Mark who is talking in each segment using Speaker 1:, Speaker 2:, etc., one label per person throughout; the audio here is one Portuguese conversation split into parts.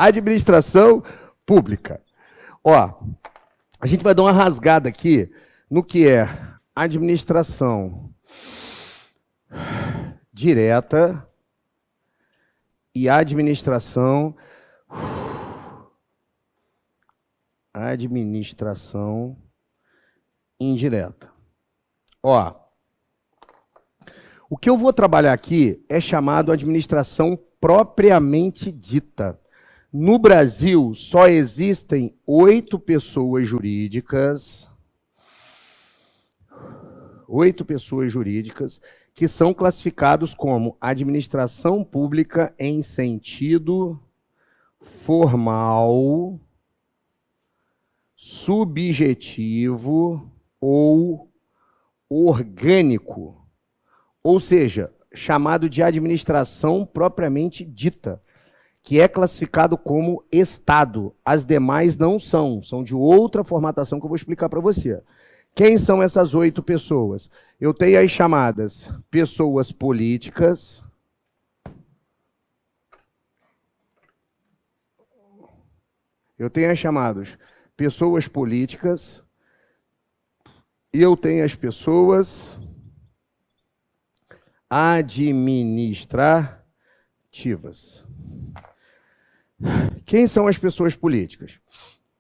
Speaker 1: Administração pública. Ó, a gente vai dar uma rasgada aqui no que é administração direta e administração indireta. Ó, o que eu vou trabalhar aqui é chamado administração propriamente dita. No Brasil, só existem 8 pessoas jurídicas, que são classificados como administração pública em sentido formal, subjetivo ou orgânico, ou seja, chamado de administração propriamente dita, que é classificado como Estado. As demais não são de outra formatação que eu vou explicar para você. Quem são essas 8 pessoas? Eu tenho as chamadas pessoas políticas, e eu tenho as pessoas administrativas. Quem são as pessoas políticas?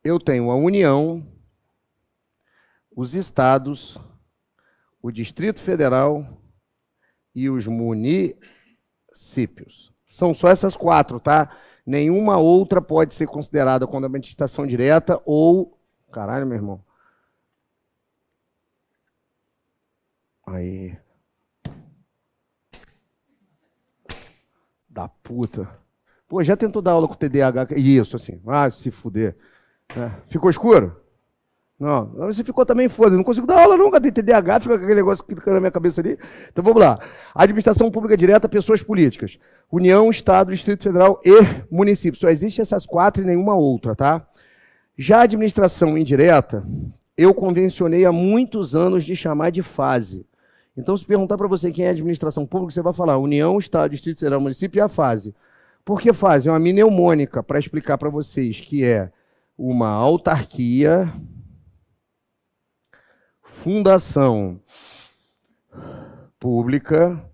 Speaker 1: Eu tenho a União, os estados, o Distrito Federal e os municípios. São só essas 4, tá? Nenhuma outra pode ser considerada como administração direta ou... Caralho, meu irmão. Aí. Da puta. Pô, já tentou dar aula com o TDAH? Isso, assim. Ah, se fuder. É. Ficou escuro? Não. Você ficou também, foda-se. Não consigo dar aula nunca. Tem TDAH, fica com aquele negócio que fica na minha cabeça ali. Então vamos lá. Administração pública direta, pessoas políticas. União, Estado, Distrito Federal e município. Só existe essas 4 e nenhuma outra, tá? Já a administração indireta, eu convencionei há muitos anos de chamar de fase. Então, se perguntar para você quem é administração pública, você vai falar União, Estado, Distrito Federal, município e a fase. Por que fase? É uma mnemônica para explicar para vocês que é uma autarquia, fundação pública,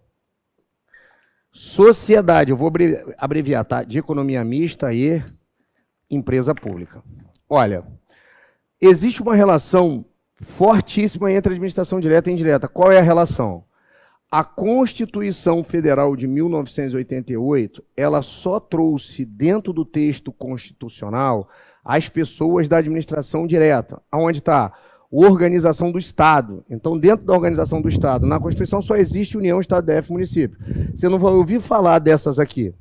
Speaker 1: sociedade, eu vou abreviar, tá? De economia mista e empresa pública. Olha, existe uma relação fortíssima entre administração direta e indireta. Qual é a relação? A Constituição Federal de 1988, ela só trouxe dentro do texto constitucional as pessoas da administração direta. Aonde está? Organização do Estado. Então, dentro da organização do Estado, na Constituição só existe União, Estado, DF, município. Você não vai ouvir falar dessas aqui.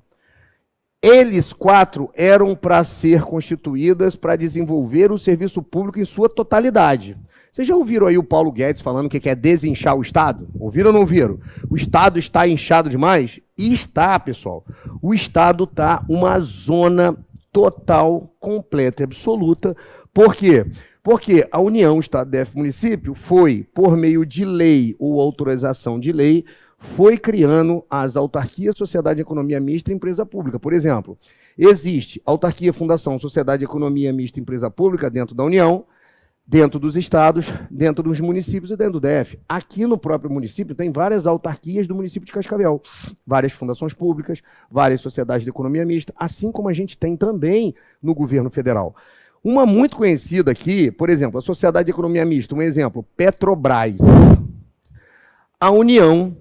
Speaker 1: Eles 4 eram para ser constituídas para desenvolver o serviço público em sua totalidade. Vocês já ouviram aí o Paulo Guedes falando que quer desinchar o Estado? Ouviram ou não ouviram? O Estado está inchado demais? E está, pessoal. O Estado está uma zona total, completa e absoluta. Por quê? Porque a União, Estado, DF, município foi, por meio de lei ou autorização de lei, foi criando as autarquias, sociedade, economia mista e empresa pública. Por exemplo, existe autarquia, fundação, sociedade, economia mista e empresa pública dentro da União, dentro dos estados, dentro dos municípios e dentro do DF. Aqui no próprio município tem várias autarquias do município de Cascavel, várias fundações públicas, várias sociedades de economia mista, assim como a gente tem também no governo federal. Uma muito conhecida aqui, por exemplo, a Sociedade de Economia Mista, um exemplo, Petrobras. A União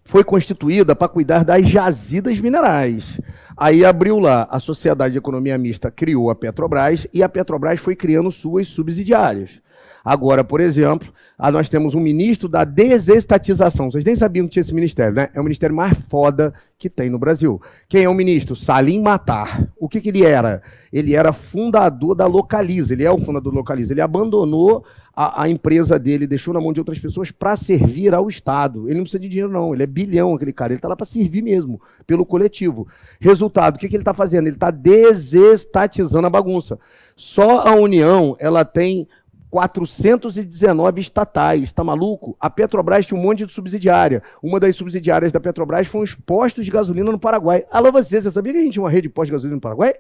Speaker 1: foi constituída para cuidar das jazidas minerais. Aí abriu lá, a Sociedade de Economia Mista criou a Petrobras e a Petrobras foi criando suas subsidiárias. Agora, por exemplo, nós temos um ministro da desestatização. Vocês nem sabiam que tinha esse ministério, né? É o ministério mais foda que tem no Brasil. Quem é o ministro? Salim Matar. O que ele era? Ele era fundador da Localiza. Ele é o fundador da Localiza. Ele abandonou a empresa dele, deixou na mão de outras pessoas para servir ao Estado. Ele não precisa de dinheiro, não. Ele é bilhão, aquele cara. Ele está lá para servir mesmo, pelo coletivo. Resultado, o que ele está fazendo? Ele está desestatizando a bagunça. Só a União, ela tem 419 estatais, tá maluco? A Petrobras tinha um monte de subsidiária. Uma das subsidiárias da Petrobras foi os postos de gasolina no Paraguai. Alô, você sabia que a gente tinha uma rede de postos de gasolina no Paraguai?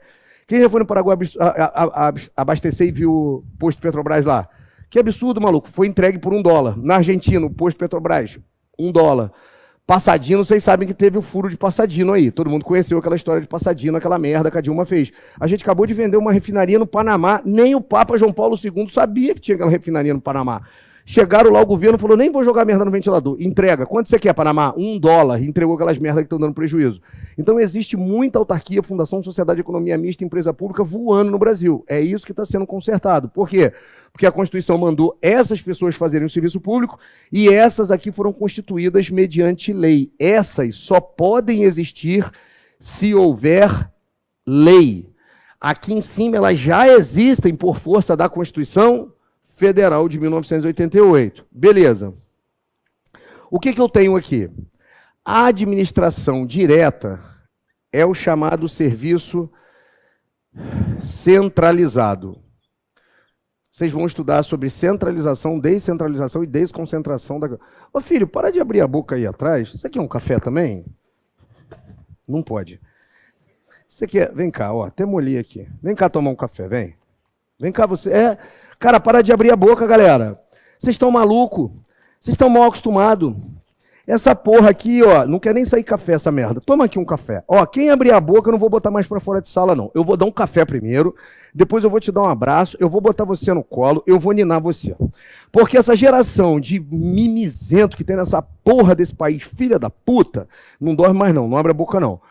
Speaker 1: Quem já foi no Paraguai abastecer e viu o posto Petrobras lá? Que absurdo, maluco. Foi entregue por $1. Na Argentina, o posto Petrobras, $1. Passadino, vocês sabem que teve o furo de Passadino aí. Todo mundo conheceu aquela história de Passadino, aquela merda que a Dilma fez. A gente acabou de vender uma refinaria no Panamá. Nem o Papa João Paulo II sabia que tinha aquela refinaria no Panamá. Chegaram lá, o governo falou, nem vou jogar merda no ventilador. Entrega. Quanto você quer, Panamá? $1. Entregou aquelas merdas que estão dando prejuízo. Então existe muita autarquia, fundação, sociedade, economia mista, empresa pública voando no Brasil. É isso que está sendo consertado. Por quê? Porque a Constituição mandou essas pessoas fazerem o serviço público e essas aqui foram constituídas mediante lei. Essas só podem existir se houver lei. Aqui em cima elas já existem por força da Constituição Federal de 1988. Beleza. O que eu tenho aqui? A administração direta é o chamado serviço centralizado. Vocês vão estudar sobre centralização, descentralização e desconcentração da... Ô filho, para de abrir a boca aí atrás. Isso aqui é um café também? Não pode. Você quer... Vem cá, ó, até molhei aqui. Vem cá tomar um café, vem. Vem cá você... Cara, para de abrir a boca, galera. Vocês estão malucos. Vocês estão mal acostumados. Essa porra aqui, ó, não quer nem sair café essa merda. Toma aqui um café. Ó, quem abrir a boca eu não vou botar mais pra fora de sala, não. Eu vou dar um café primeiro, depois eu vou te dar um abraço, eu vou botar você no colo, eu vou ninar você. Porque essa geração de mimizento que tem nessa porra desse país, filha da puta, não dorme mais não abre a boca não.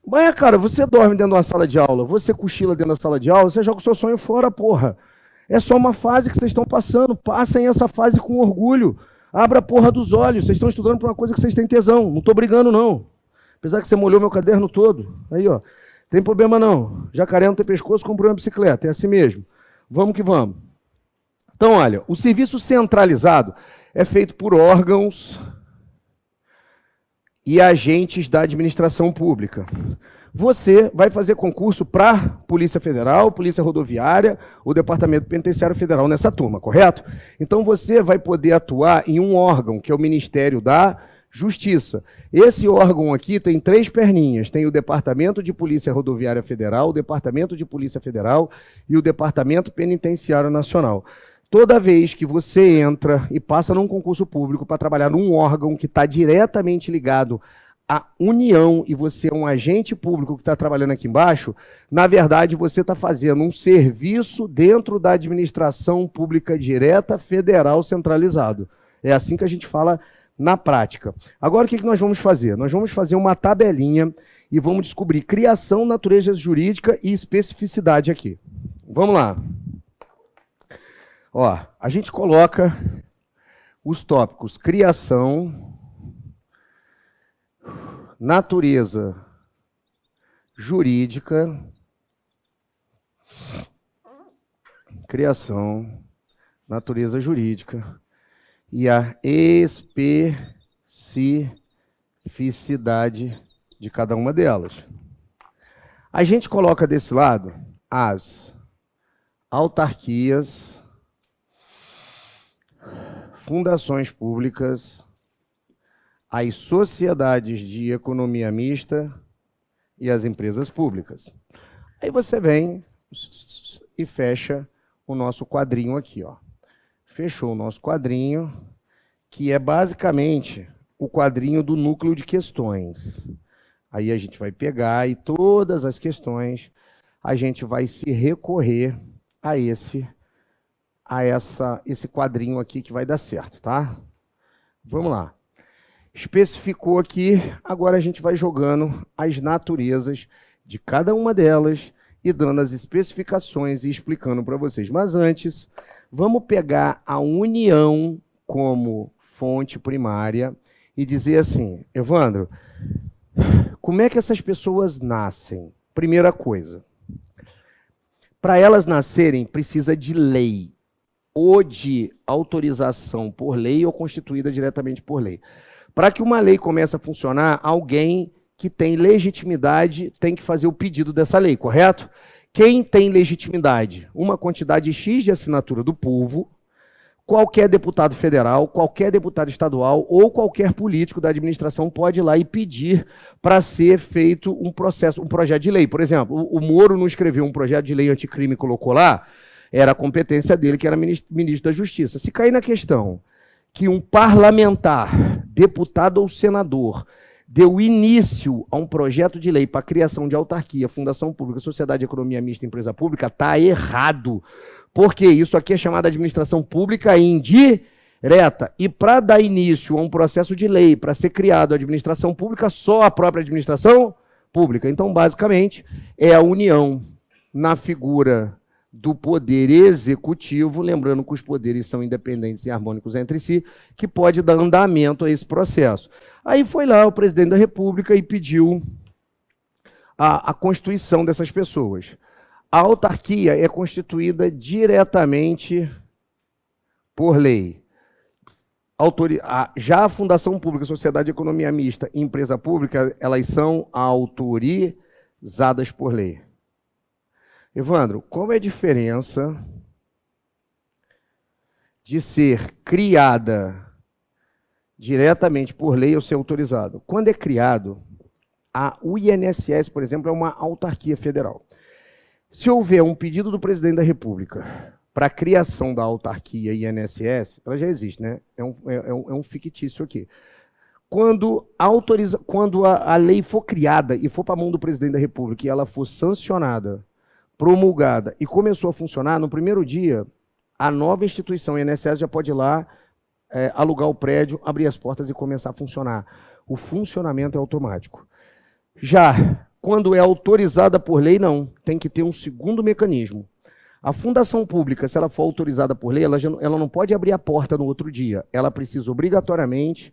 Speaker 1: Mas, cara, você dorme dentro de uma sala de aula, você cochila dentro da sala de aula, você joga o seu sonho fora, porra. É só uma fase que vocês estão passando. Passem essa fase com orgulho. Abra a porra dos olhos. Vocês estão estudando para uma coisa que vocês têm tesão. Não estou brigando, não. Apesar que você molhou meu caderno todo. Aí, ó. Tem problema, não. Jacaré não tem pescoço, comprou uma bicicleta. É assim mesmo. Vamos que vamos. Então, olha. O serviço centralizado é feito por órgãos e agentes da administração pública. Você vai fazer concurso para Polícia Federal, Polícia Rodoviária, o Departamento Penitenciário Federal nessa turma, correto? Então você vai poder atuar em um órgão, que é o Ministério da Justiça. Esse órgão aqui tem 3 perninhas, tem o Departamento de Polícia Rodoviária Federal, o Departamento de Polícia Federal e o Departamento Penitenciário Nacional. Toda vez que você entra e passa num concurso público para trabalhar num órgão que está diretamente ligado a União e você é um agente público que está trabalhando aqui embaixo, na verdade você está fazendo um serviço dentro da administração pública direta federal centralizado. É assim que a gente fala na prática. Agora o que nós vamos fazer? Nós vamos fazer uma tabelinha e vamos descobrir criação, natureza jurídica e especificidade aqui. Vamos lá. Ó, a gente coloca os tópicos criação, natureza jurídica, criação, natureza jurídica e a especificidade de cada uma delas. A gente coloca desse lado as autarquias, fundações públicas, as sociedades de economia mista e as empresas públicas. Aí você vem e fecha o nosso quadrinho aqui, ó. Fechou o nosso quadrinho, que é basicamente o quadrinho do núcleo de questões. Aí a gente vai pegar e todas as questões a gente vai se recorrer a esse quadrinho aqui que vai dar certo, tá? Vamos lá. Especificou aqui, agora a gente vai jogando as naturezas de cada uma delas e dando as especificações e explicando para vocês. Mas antes, vamos pegar a união como fonte primária e dizer assim, Evandro, como é que essas pessoas nascem? Primeira coisa, para elas nascerem precisa de lei, ou de autorização por lei ou constituída diretamente por lei. Para que uma lei comece a funcionar, alguém que tem legitimidade tem que fazer o pedido dessa lei, correto? Quem tem legitimidade? Uma quantidade X de assinatura do povo qualquer deputado federal, qualquer deputado estadual ou qualquer político da administração pode ir lá e pedir para ser feito um projeto de lei. Por exemplo, o Moro não escreveu um projeto de lei anticrime e colocou lá, era a competência dele, que era ministro da Justiça. Se cair na questão que um parlamentar, deputado ou senador, deu início a um projeto de lei para a criação de autarquia, fundação pública, sociedade de economia mista, empresa pública, está errado. Porque isso aqui é chamado de administração pública indireta. E para dar início a um processo de lei, para ser criado a administração pública, só a própria administração pública. Então, basicamente, é a união na figura do poder executivo, lembrando que os poderes são independentes e harmônicos entre si, que pode dar andamento a esse processo. Aí foi lá o presidente da República e pediu a constituição dessas pessoas. A autarquia é constituída diretamente por lei. Já a Fundação Pública, Sociedade de Economia Mista e Empresa Pública, elas são autorizadas por lei. Evandro, qual é a diferença de ser criada diretamente por lei ou ser autorizado? Quando é criado, o INSS, por exemplo, é uma autarquia federal. Se houver um pedido do presidente da República para a criação da autarquia INSS, ela já existe, né? É um fictício aqui. Quando a lei for criada e for para a mão do presidente da República e ela for sancionada, promulgada e começou a funcionar, no primeiro dia, a nova instituição INSS já pode ir lá, alugar o prédio, abrir as portas e começar a funcionar. O funcionamento é automático. Já quando é autorizada por lei, não. Tem que ter um segundo mecanismo. A fundação pública, se ela for autorizada por lei, ela não pode abrir a porta no outro dia. Ela precisa obrigatoriamente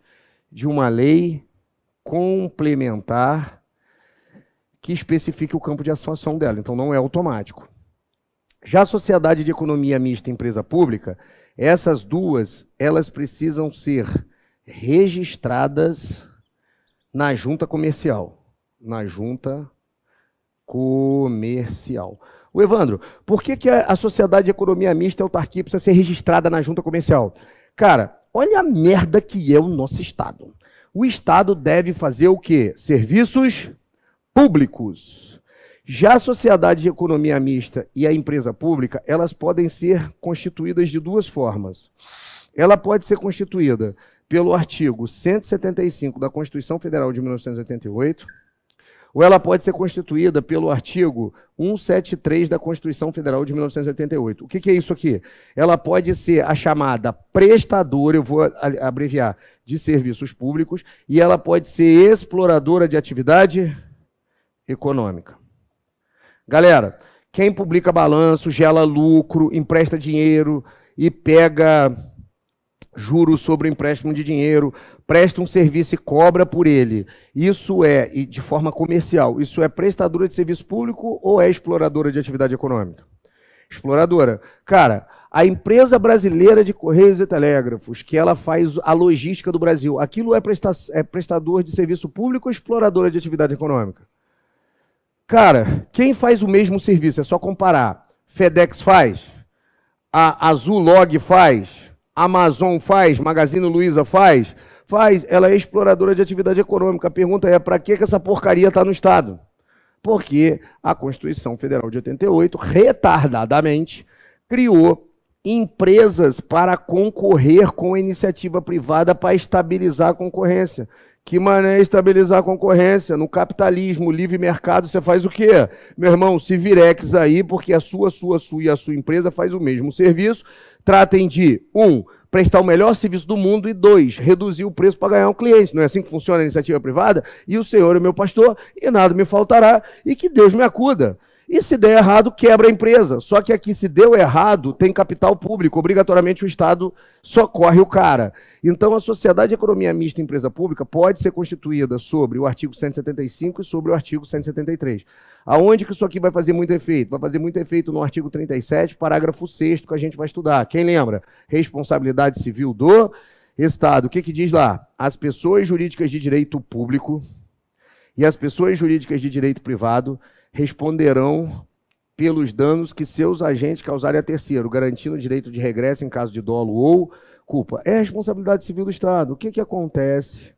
Speaker 1: de uma lei complementar que especifique o campo de atuação dela. Então, não é automático. Já a sociedade de economia mista e empresa pública, essas duas, elas precisam ser registradas na junta comercial. Na junta comercial. O Evandro, por que a sociedade de economia mista e autarquia precisa ser registrada na junta comercial? Cara, olha a merda que é o nosso Estado. O Estado deve fazer o quê? Serviços públicos. Já a sociedade de economia mista e a empresa pública, elas podem ser constituídas de duas formas. Ela pode ser constituída pelo artigo 175 da Constituição Federal de 1988, ou ela pode ser constituída pelo artigo 173 da Constituição Federal de 1988. O que é isso aqui? Ela pode ser a chamada prestadora, eu vou abreviar, de serviços públicos, e ela pode ser exploradora de atividade econômica. Galera, quem publica balanço, gera lucro, empresta dinheiro e pega juros sobre o empréstimo de dinheiro, presta um serviço e cobra por ele. Isso e de forma comercial, isso é prestadora de serviço público ou é exploradora de atividade econômica? Exploradora. Cara, a empresa brasileira de Correios e Telégrafos, que ela faz a logística do Brasil, aquilo é prestador de serviço público ou exploradora de atividade econômica? Cara, quem faz o mesmo serviço? É só comparar. FedEx faz, a Azulog faz, Amazon faz, Magazine Luiza faz, ela é exploradora de atividade econômica. A pergunta é, para que essa porcaria está no Estado? Porque a Constituição Federal de 88, retardadamente, criou empresas para concorrer com a iniciativa privada para estabilizar a concorrência. Que maneira estabilizar a concorrência? No capitalismo, livre mercado, você faz o quê? Meu irmão, se virex aí, porque a sua e a sua empresa faz o mesmo serviço. Tratem de, 1, prestar o melhor serviço do mundo e 2, reduzir o preço para ganhar um cliente. Não é assim que funciona a iniciativa privada? E o Senhor é meu pastor e nada me faltará e que Deus me acuda. E se der errado, quebra a empresa. Só que aqui, se deu errado, tem capital público. Obrigatoriamente o Estado socorre o cara. Então, a sociedade de economia mista e empresa pública pode ser constituída sobre o artigo 175 e sobre o artigo 173. Aonde que isso aqui vai fazer muito efeito? Vai fazer muito efeito no artigo 37, parágrafo 6º, que a gente vai estudar. Quem lembra? Responsabilidade civil do Estado. O que diz lá? As pessoas jurídicas de direito público e as pessoas jurídicas de direito privado responderão pelos danos que seus agentes causarem a terceiro, garantindo o direito de regresso em caso de dolo ou culpa. É responsabilidade civil do Estado. O que acontece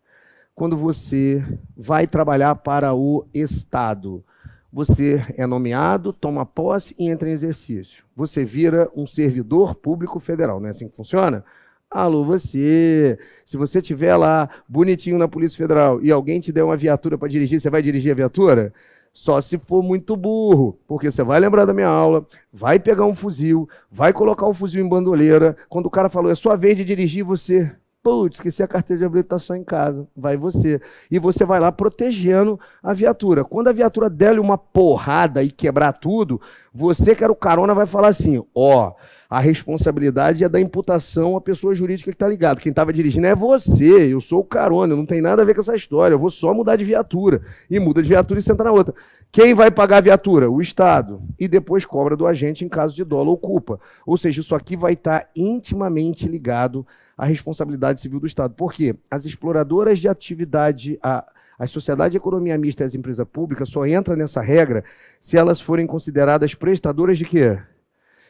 Speaker 1: quando você vai trabalhar para o Estado? Você é nomeado, toma posse e entra em exercício. Você vira um servidor público federal. Não é assim que funciona? Alô, você. Se você estiver lá bonitinho na Polícia Federal e alguém te der uma viatura para dirigir, você vai dirigir a viatura? Só se for muito burro, porque você vai lembrar da minha aula, vai pegar um fuzil, vai colocar o fuzil em bandoleira. Quando o cara falou, é sua vez de dirigir, você... Putz, esqueci a carteira de habilitação em casa. Vai você. E você vai lá protegendo a viatura. Quando a viatura der-lhe uma porrada e quebrar tudo, você que era o carona vai falar assim, ó, a responsabilidade é da imputação à pessoa jurídica que está ligada. Quem estava dirigindo é você, eu sou o carona, não tem nada a ver com essa história, eu vou só mudar de viatura. E muda de viatura e senta na outra. Quem vai pagar a viatura? O Estado. E depois cobra do agente em caso de dolo ou culpa. Ou seja, isso aqui vai estar intimamente ligado à responsabilidade civil do Estado. Por quê? As exploradoras de atividade, a sociedade de economia mista e as empresas públicas só entram nessa regra se elas forem consideradas prestadoras de quê?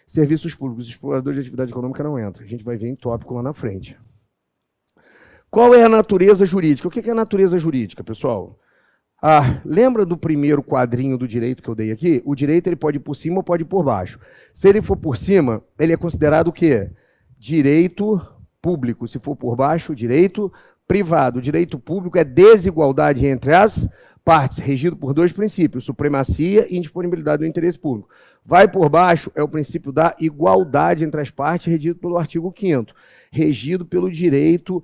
Speaker 1: Serviços públicos. Os exploradores de atividade econômica não entram. A gente vai ver em tópico lá na frente. Qual é a natureza jurídica? O que é a natureza jurídica, pessoal? Lembra do primeiro quadrinho do direito que eu dei aqui? O direito ele pode ir por cima ou pode ir por baixo. Se ele for por cima, ele é considerado o quê? Direito público. Se for por baixo, direito privado. O direito público é desigualdade entre as partes, regido por dois princípios, supremacia e indisponibilidade do interesse público. Vai por baixo é o princípio da igualdade entre as partes, regido pelo artigo 5º, regido pelo direito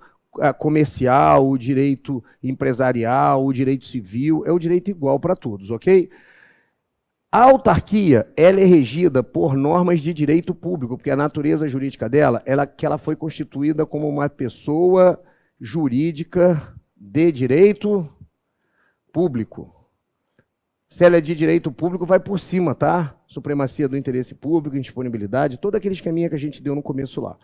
Speaker 1: comercial, o direito empresarial, o direito civil, é o direito igual para todos, ok? A autarquia, ela é regida por normas de direito público, porque a natureza jurídica dela, ela foi constituída como uma pessoa jurídica de direito público. Se ela é de direito público, vai por cima, tá? Supremacia do interesse público, indisponibilidade, todo aquele esqueminha que a gente deu no começo lá.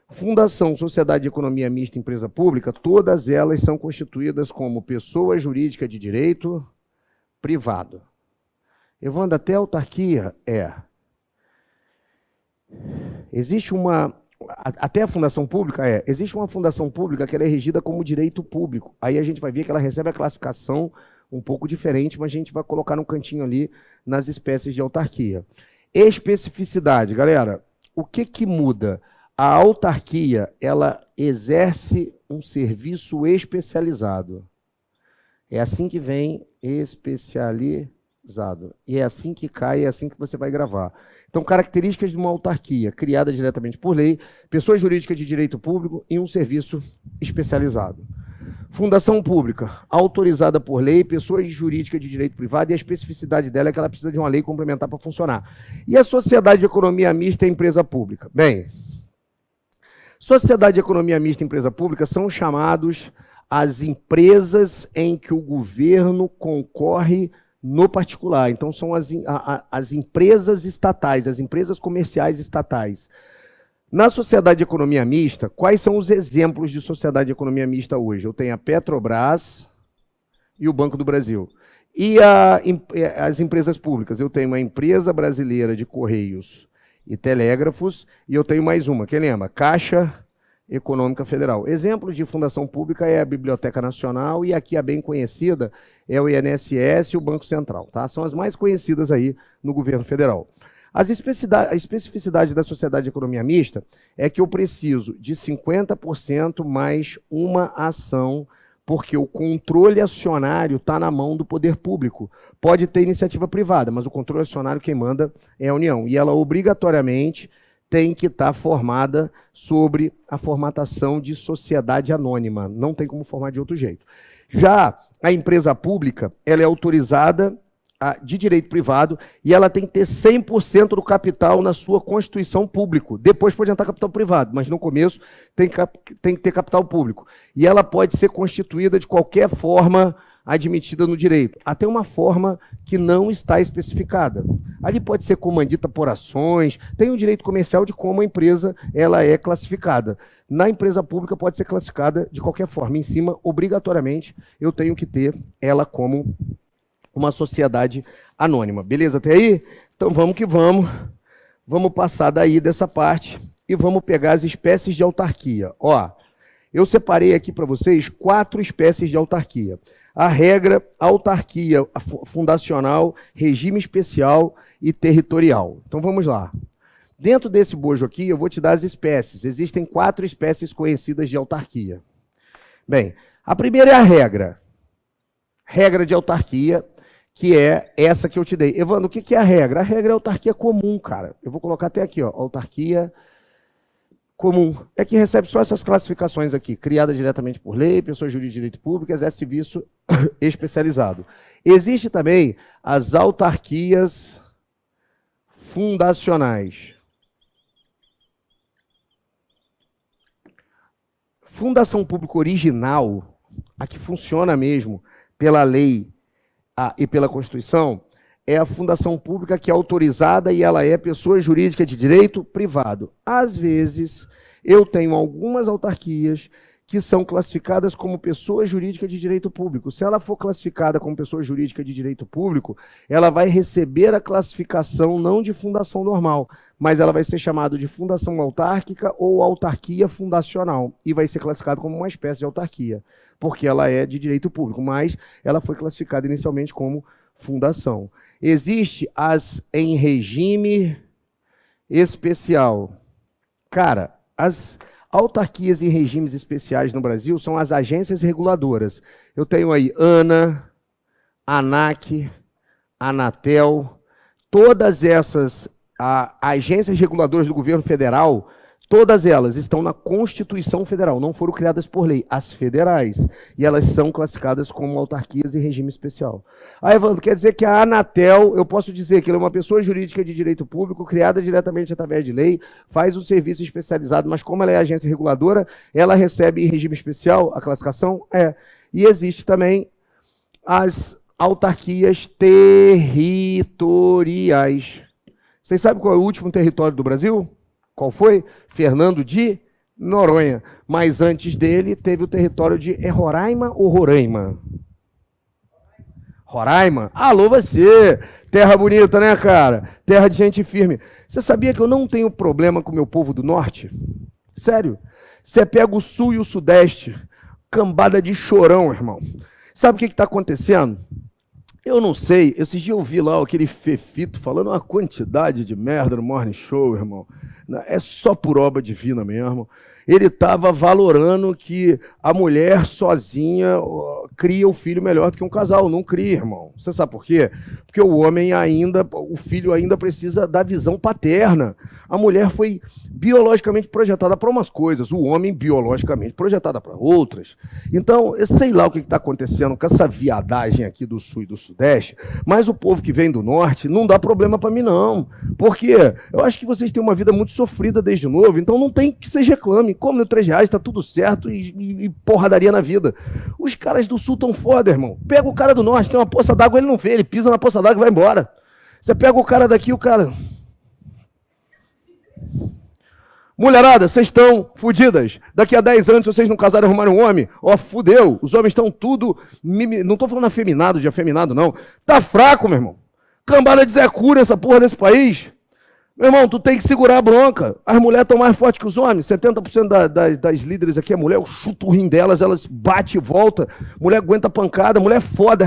Speaker 1: Fundação, sociedade de economia mista, empresa pública, todas elas são constituídas como pessoa jurídica de direito privado. Evandro, até a autarquia existe uma... Até a fundação pública existe uma fundação pública que ela é regida como direito público. Aí a gente vai ver que ela recebe a classificação um pouco diferente, mas a gente vai colocar no cantinho ali nas espécies de autarquia. Especificidade, galera, o que muda? A autarquia, ela exerce um serviço especializado. É assim que vem especializado. E é assim que cai, é assim que você vai gravar. Então, características de uma autarquia, criada diretamente por lei, pessoa jurídica de direito público e um serviço especializado. Fundação pública, autorizada por lei, pessoa jurídica de direito privado, e a especificidade dela é que ela precisa de uma lei complementar para funcionar. E a sociedade de economia mista é empresa pública? Bem, sociedade de economia mista e empresa pública são chamados as empresas em que o governo concorre no particular. Então, são as empresas estatais, as empresas comerciais estatais. Na sociedade de economia mista, quais são os exemplos de sociedade de economia mista hoje? Eu tenho a Petrobras e o Banco do Brasil. E as empresas públicas? Eu tenho uma empresa brasileira de Correios e Telégrafos, e eu tenho mais uma, quem lembra? Caixa Econômica Federal. Exemplo de fundação pública é a Biblioteca Nacional, e aqui a bem conhecida é o INSS e o Banco Central, tá? São as mais conhecidas aí no governo federal. A especificidade da sociedade de economia mista é que eu preciso de 50% mais uma ação, porque o controle acionário está na mão do poder público. Pode ter iniciativa privada, mas o controle acionário quem manda é a União. E ela obrigatoriamente tem que estar formada sobre a formatação de sociedade anônima. Não tem como formar de outro jeito. Já a empresa pública, ela é autorizada de direito privado e ela tem que ter 100% do capital na sua constituição público. Depois pode entrar capital privado, mas no começo tem que ter capital público. E ela pode ser constituída de qualquer forma admitida no direito, até uma forma que não está especificada. Ali pode ser comandita por ações, tem um direito comercial de como a empresa ela é classificada. Na empresa pública pode ser classificada de qualquer forma. Em cima, obrigatoriamente, eu tenho que ter ela como uma sociedade anônima. Beleza até aí? Então vamos que vamos. Vamos passar daí dessa parte e vamos pegar as espécies de autarquia. Ó, eu separei aqui para vocês 4 espécies de autarquia. A regra, autarquia fundacional, regime especial e territorial. Então vamos lá. Dentro desse bojo aqui, eu vou te dar as espécies. Existem 4 espécies conhecidas de autarquia. Bem, a primeira é a regra. Regra de autarquia, que é essa que eu te dei. Evandro, o que é a regra? A regra é a autarquia comum, cara. Eu vou colocar até aqui, ó, autarquia comum. É que recebe só essas classificações aqui. Criada diretamente por lei, pessoa jurídica de direito público, exerce serviço especializado. Existe também as autarquias fundacionais. Fundação pública original, a que funciona mesmo pela lei e pela Constituição, é a fundação pública que é autorizada e ela é pessoa jurídica de direito privado. Às vezes, eu tenho algumas autarquias que são classificadas como pessoa jurídica de direito público. Se ela for classificada como pessoa jurídica de direito público, ela vai receber a classificação não de fundação normal, mas ela vai ser chamada de fundação autárquica ou autarquia fundacional e vai ser classificada como uma espécie de autarquia, porque ela é de direito público, mas ela foi classificada inicialmente como fundação. Existe as em regime especial. Cara, as autarquias em regimes especiais no Brasil são as agências reguladoras. Eu tenho aí ANA, ANAC, Anatel, todas essas agências reguladoras do governo federal, todas elas estão na Constituição Federal, não foram criadas por lei, as federais, e elas são classificadas como autarquias em regime especial. Evandro, quer dizer que a Anatel, eu posso dizer que ela é uma pessoa jurídica de direito público, criada diretamente através de lei, faz um serviço especializado, mas como ela é agência reguladora, ela recebe em regime especial a classificação? É. E existe também as autarquias territoriais. Vocês sabem qual é o último território do Brasil? Qual foi? Fernando de Noronha. Mas antes dele, teve o território de Roraima ou Roraima? Roraima? Alô, você! Terra bonita, né, cara? Terra de gente firme. Você sabia que eu não tenho problema com o meu povo do norte? Sério? Você pega o sul e o sudeste, cambada de chorão, irmão. Sabe o que está acontecendo? Eu não sei, esses dias eu vi lá aquele Fefito falando uma quantidade de merda no Morning Show, irmão. É só por obra divina mesmo. Ele estava valorando que a mulher sozinha cria o filho melhor do que um casal. Não cria, irmão. Você sabe por quê? Porque o homem ainda, o filho ainda precisa da visão paterna. A mulher foi biologicamente projetada para umas coisas, o homem biologicamente projetado para outras. Então, eu sei lá o que está acontecendo com essa viadagem aqui do sul e do sudeste, mas o povo que vem do norte não dá problema para mim, não. Porque eu acho que vocês têm uma vida muito sofrida desde novo, então não tem que vocês reclamem. Come no R$3, tá tudo certo e porradaria na vida. Os caras do sul tão foda, irmão. Pega o cara do norte, tem uma poça d'água, ele não vê, ele pisa na poça d'água e vai embora. Você pega o cara daqui, o cara... Mulherada, vocês estão fodidas. Daqui a 10 anos, se vocês não casarem e arrumarem um homem, ó, fudeu. Os homens estão tudo... Não tô falando afeminado, de afeminado, não. Tá fraco, meu irmão. Cambada de Zé Cura essa porra desse país. Meu irmão, tu tem que segurar a bronca. As mulheres estão mais fortes que os homens. 70% das líderes aqui é mulher. Eu chuto o rim delas, elas bate e volta. Mulher aguenta pancada. Mulher é foda.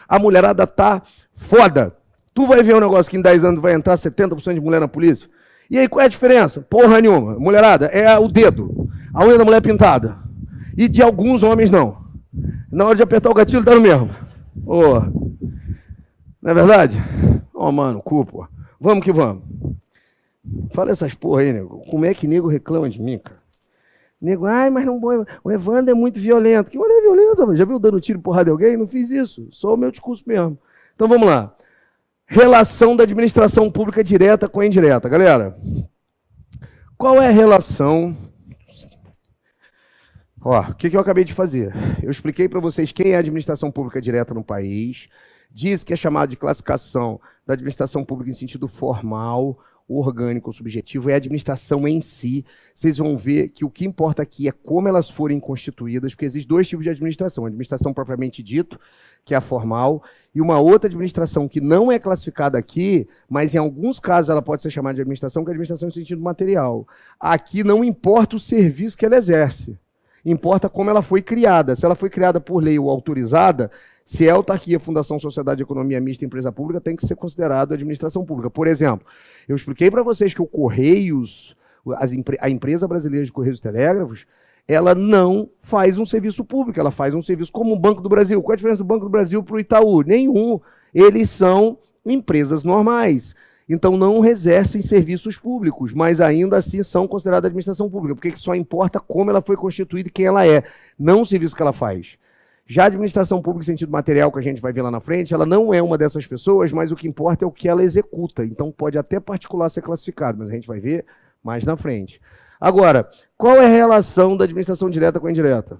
Speaker 1: A mulherada tá foda. Tu vai ver um negócio que em 10 anos vai entrar 70% de mulher na polícia. E aí, qual é a diferença? Porra nenhuma. Mulherada, é o dedo. A unha da mulher pintada. E de alguns homens, não. Na hora de apertar o gatilho, tá no mesmo. Oh. Não é verdade? Ó, mano, culpa. Vamos que vamos. Fala essas porra aí, nego. Como é que nego reclama de mim, cara? Nego, mas não... O Evandro é muito violento. Que mulher é violenta? Já viu dando tiro e porrada de alguém? Não fiz isso. Só o meu discurso mesmo. Então, vamos lá. Relação da administração pública direta com a indireta. Galera, qual é a relação... Ó, o que eu acabei de fazer? Eu expliquei para vocês quem é a administração pública direta no país, disse que é chamado de classificação da administração pública em sentido formal, orgânico ou subjetivo, é a administração em si. Vocês vão ver que o que importa aqui é como elas forem constituídas, porque existem dois tipos de administração. A administração propriamente dito, que é a formal, e uma outra administração que não é classificada aqui, mas em alguns casos ela pode ser chamada de administração, que é a administração no sentido material. Aqui não importa o serviço que ela exerce, importa como ela foi criada. Se ela foi criada por lei ou autorizada, se é autarquia, fundação, sociedade de economia mista, empresa pública, tem que ser considerado administração pública. Por exemplo, eu expliquei para vocês que o Correios, a empresa brasileira de Correios e Telégrafos, ela não faz um serviço público, ela faz um serviço como o Banco do Brasil. Qual é a diferença do Banco do Brasil para o Itaú? Nenhum. Eles são empresas normais. Então não exercem serviços públicos, mas ainda assim são consideradas administração pública, porque só importa como ela foi constituída e quem ela é, não o serviço que ela faz. Já a administração pública em sentido material, que a gente vai ver lá na frente, ela não é uma dessas pessoas, mas o que importa é o que ela executa. Então pode até particular ser classificado, mas a gente vai ver mais na frente. Agora, qual é a relação da administração direta com a indireta?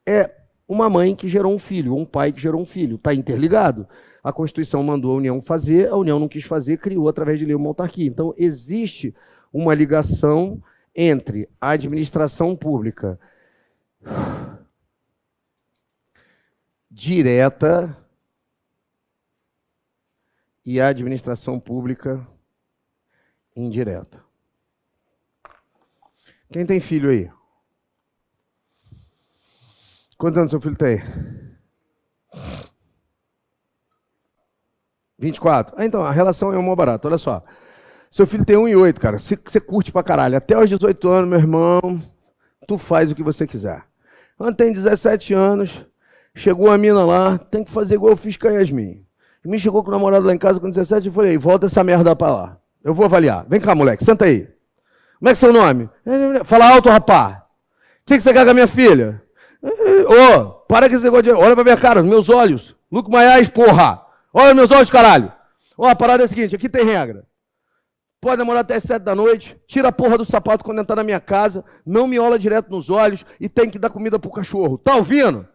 Speaker 1: É uma mãe que gerou um filho, ou um pai que gerou um filho. Está interligado. A Constituição mandou a União fazer, a União não quis fazer, criou através de lei uma autarquia. Então existe uma ligação entre a administração pública direta e a administração pública indireta. Quem tem filho aí? Quantos anos seu filho tem? 24? Ah, então, a relação é uma barata. Olha só. Seu filho tem 1,8, cara. Você curte pra caralho. Até os 18 anos, meu irmão, tu faz o que você quiser. Quando tem 17 anos, chegou a mina lá, tem que fazer igual eu fiz com a Yasmin. Me chegou com o namorado lá em casa com 17 e falei, volta essa merda pra lá. Eu vou avaliar. Vem cá, moleque, senta aí. Como é que é seu nome? Fala alto, rapaz. O que você quer com a minha filha? Ô, para com esse negócio de... Olha pra minha cara, nos meus olhos. Luco Maiás, porra. Olha meus olhos, caralho. Ó, a parada é a seguinte, aqui tem regra. Pode namorar até 7 da noite, tira a porra do sapato quando entrar na minha casa, não me olha direto nos olhos e tem que dar comida pro cachorro. Tá ouvindo?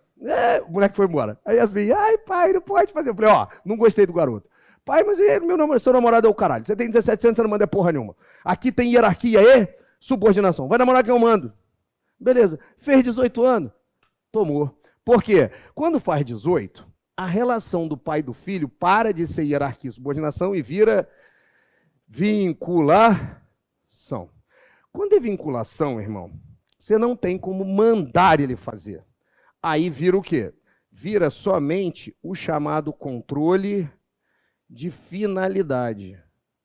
Speaker 1: O moleque foi embora. Aí Yasmin, ai pai, não pode fazer. Eu falei, ó, não gostei do garoto. Pai, mas seu namorado é o caralho. Você tem 17 anos, você não manda porra nenhuma. Aqui tem hierarquia e subordinação. Vai namorar quem eu mando. Beleza. Fez 18 anos, tomou. Por quê? Quando faz 18, a relação do pai e do filho para de ser hierarquia e subordinação e vira vinculação. Quando é vinculação, irmão, você não tem como mandar ele fazer. Aí vira o quê? Vira somente o chamado controle de finalidade.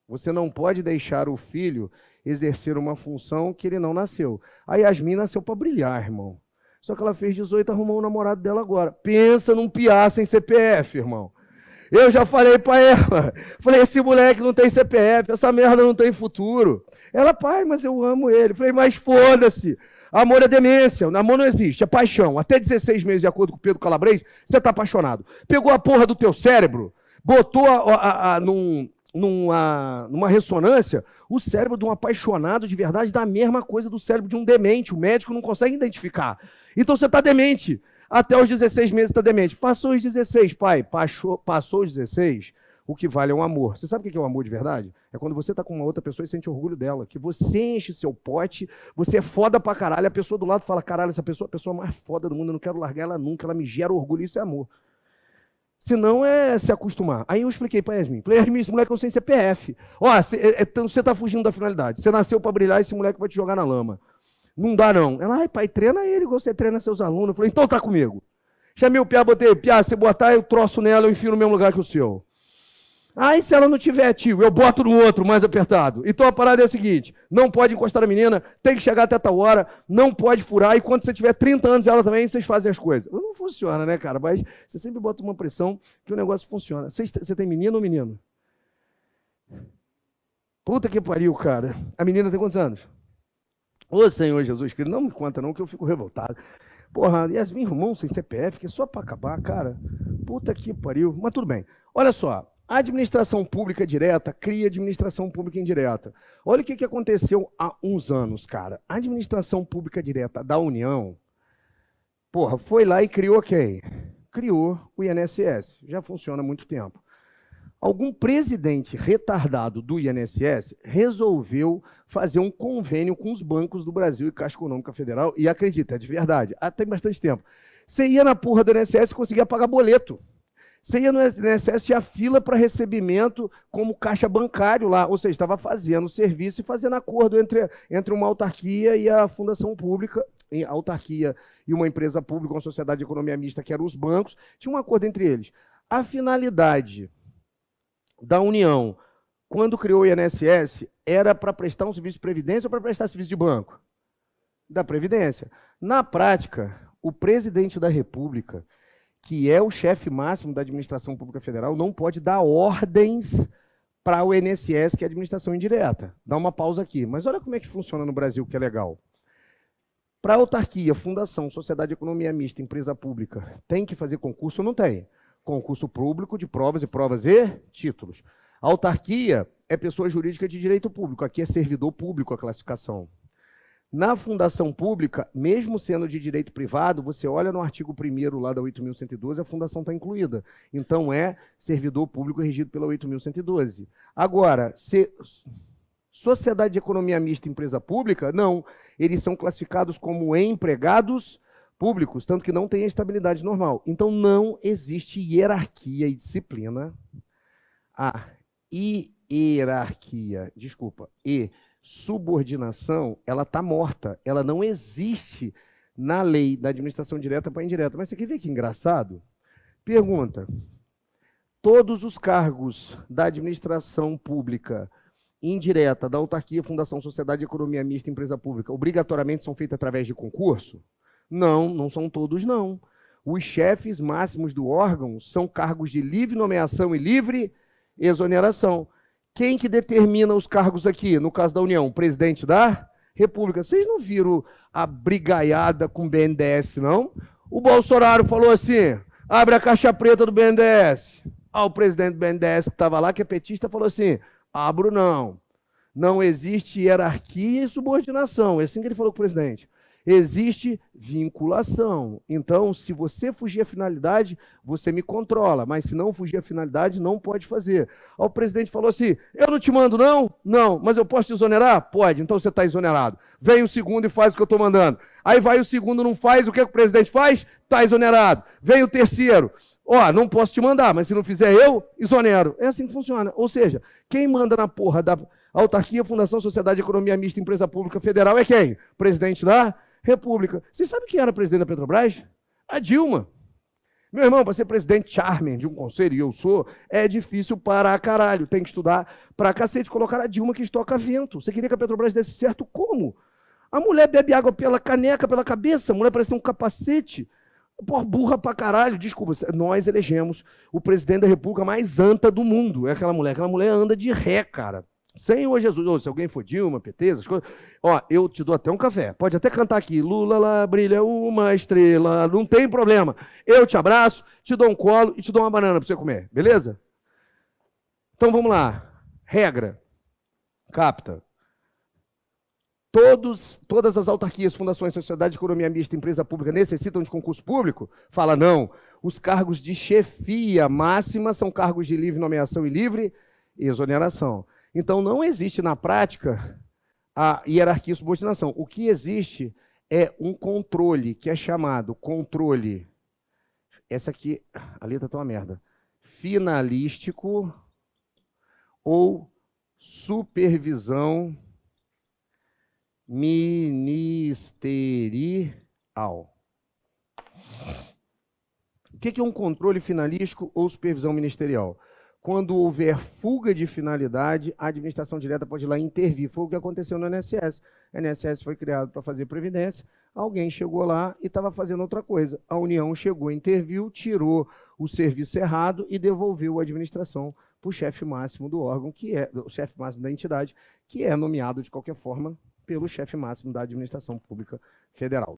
Speaker 1: Você não pode deixar o filho exercer uma função que ele não nasceu. A Yasmin nasceu para brilhar, irmão. Só que ela fez 18 e arrumou um namorado dela agora. Pensa num piá sem CPF, irmão. Eu já falei para ela, falei, esse moleque não tem CPF, essa merda não tem futuro. Ela, pai, mas eu amo ele. Falei, mas foda-se. Amor é demência, amor não existe, é paixão. Até 16 meses, de acordo com o Pedro Calabres, você está apaixonado. Pegou a porra do teu cérebro, botou numa ressonância, o cérebro de um apaixonado de verdade dá a mesma coisa do cérebro de um demente. O médico não consegue identificar. Então você está demente. Até os 16 meses está demente. Passou os 16, pai. Passou os 16, o que vale é um amor. Você sabe o que é o amor de verdade? É quando você está com uma outra pessoa e sente orgulho dela. Que você enche seu pote, você é foda pra caralho. A pessoa do lado fala, caralho, essa pessoa é a pessoa mais foda do mundo, eu não quero largar ela nunca, ela me gera orgulho, isso é amor. Se não é se acostumar. Aí eu expliquei para Yasmin. Falei, Yasmin, esse moleque é sem CPF. Ó, você está fugindo da finalidade. Você nasceu para brilhar e esse moleque vai te jogar na lama. Não dá, não. Ela, ai, pai, treina ele igual você treina seus alunos. Eu falei, então tá comigo. Chamei o piá, botei, piá, se botar, eu troço nela, eu enfio no mesmo lugar que o seu. Aí, se ela não tiver, tio, eu boto no outro, mais apertado. Então a parada é a seguinte, não pode encostar na menina, tem que chegar até tal hora, não pode furar, e quando você tiver 30 anos, ela também, vocês fazem as coisas. Não funciona, né, cara? Mas você sempre bota uma pressão que o negócio funciona. Você tem menino ou menino? Puta que pariu, cara. A menina tem quantos anos? Ô Senhor Jesus, que não me conta não, que eu fico revoltado. Porra, Yasmin irmão sem CPF, que é só para acabar, cara. Puta que pariu. Mas tudo bem. Olha só, a administração pública direta cria administração pública indireta. Olha o que aconteceu há uns anos, cara. A administração pública direta da União, porra, foi lá e criou quem? Criou o INSS. Já funciona há muito tempo. Algum presidente retardado do INSS resolveu fazer um convênio com os bancos do Brasil e Caixa Econômica Federal, e acredita, é de verdade, tem bastante tempo. Você ia na porra do INSS e conseguia pagar boleto. Você ia no INSS, tinha fila para recebimento como caixa bancário lá, ou seja, estava fazendo serviço e fazendo acordo entre uma autarquia e a fundação pública, a autarquia e uma empresa pública, uma sociedade de economia mista, que eram os bancos, tinha um acordo entre eles. A finalidade da União, quando criou o INSS, era para prestar um serviço de previdência ou para prestar serviço de banco? Da Previdência. Na prática, o presidente da República, que é o chefe máximo da administração pública federal, não pode dar ordens para o INSS, que é a administração indireta. Dá uma pausa aqui. Mas olha como é que funciona no Brasil, que é legal. Para autarquia, fundação, sociedade de economia mista, empresa pública, tem que fazer concurso ou não tem? Concurso público de provas e títulos. A autarquia é pessoa jurídica de direito público. Aqui é servidor público a classificação. Na fundação pública, mesmo sendo de direito privado, você olha no artigo 1º lá da 8.112, a fundação está incluída. Então, é servidor público regido pela 8.112. Agora, sociedade de economia mista, empresa pública, não. Eles são classificados como empregados públicos, tanto que não tem a estabilidade normal. Então, não existe hierarquia e disciplina. A hierarquia, e subordinação, ela está morta. Ela não existe na lei da administração direta para indireta. Mas você quer ver que engraçado? Pergunta. Todos os cargos da administração pública indireta, da autarquia, fundação, sociedade de economia mista, empresa pública, obrigatoriamente são feitos através de concurso? Não, não são todos, não. Os chefes máximos do órgão são cargos de livre nomeação e livre exoneração. Quem que determina os cargos aqui, no caso da União? O presidente da República. Vocês não viram a brigaiada com o BNDES, não? O Bolsonaro falou assim, abre a caixa preta do BNDES. O presidente do BNDES que estava lá, que é petista, falou assim, abro não. Não existe hierarquia e subordinação. É assim que ele falou com o presidente. Existe vinculação. Então, se você fugir à finalidade, você me controla. Mas se não fugir à finalidade, não pode fazer. O presidente falou assim, eu não te mando não? Não. Mas eu posso te exonerar? Pode. Então você está exonerado. Vem o segundo e faz o que eu estou mandando. Aí vai o segundo, não faz. O que o presidente faz? Está exonerado. Vem o terceiro. Não posso te mandar, mas se não fizer eu, exonero. É assim que funciona. Ou seja, quem manda na porra da autarquia, fundação, sociedade de economia mista, empresa pública federal é quem? Presidente da República. Você sabe quem era presidente da Petrobras? A Dilma. Meu irmão, para ser presidente charmer de um conselho, e eu sou, é difícil para caralho. Tem que estudar pra cacete. Colocar a Dilma que estoca vento. Você queria que a Petrobras desse certo? Como? A mulher bebe água pela caneca, pela cabeça. A mulher parece ter um capacete. Porra, burra pra caralho. Desculpa, nós elegemos o presidente da República mais anta do mundo. É aquela mulher. Aquela mulher anda de ré, cara. Senhor Jesus, se alguém for Dilma, PT, essas coisas, eu te dou até um café. Pode até cantar aqui, Lula lá brilha uma estrela, não tem problema. Eu te abraço, te dou um colo e te dou uma banana para você comer, beleza? Então vamos lá. Regra. Capta. Todas as autarquias, fundações, sociedade de economia mista, empresa pública necessitam de concurso público? Fala não. Os cargos de chefia máxima são cargos de livre nomeação e livre exoneração. Então, não existe na prática a hierarquia e subordinação. O que existe é um controle, que é chamado controle, essa aqui, a letra tá uma merda, finalístico ou supervisão ministerial. O que é um controle finalístico ou supervisão ministerial? Quando houver fuga de finalidade, a administração direta pode ir lá intervir. Foi o que aconteceu no INSS. O INSS foi criado para fazer previdência, alguém chegou lá e estava fazendo outra coisa. A União chegou, interviu, tirou o serviço errado e devolveu a administração para o chefe máximo do órgão, que é o chefe máximo da entidade, que é nomeado de qualquer forma pelo chefe máximo da administração pública federal.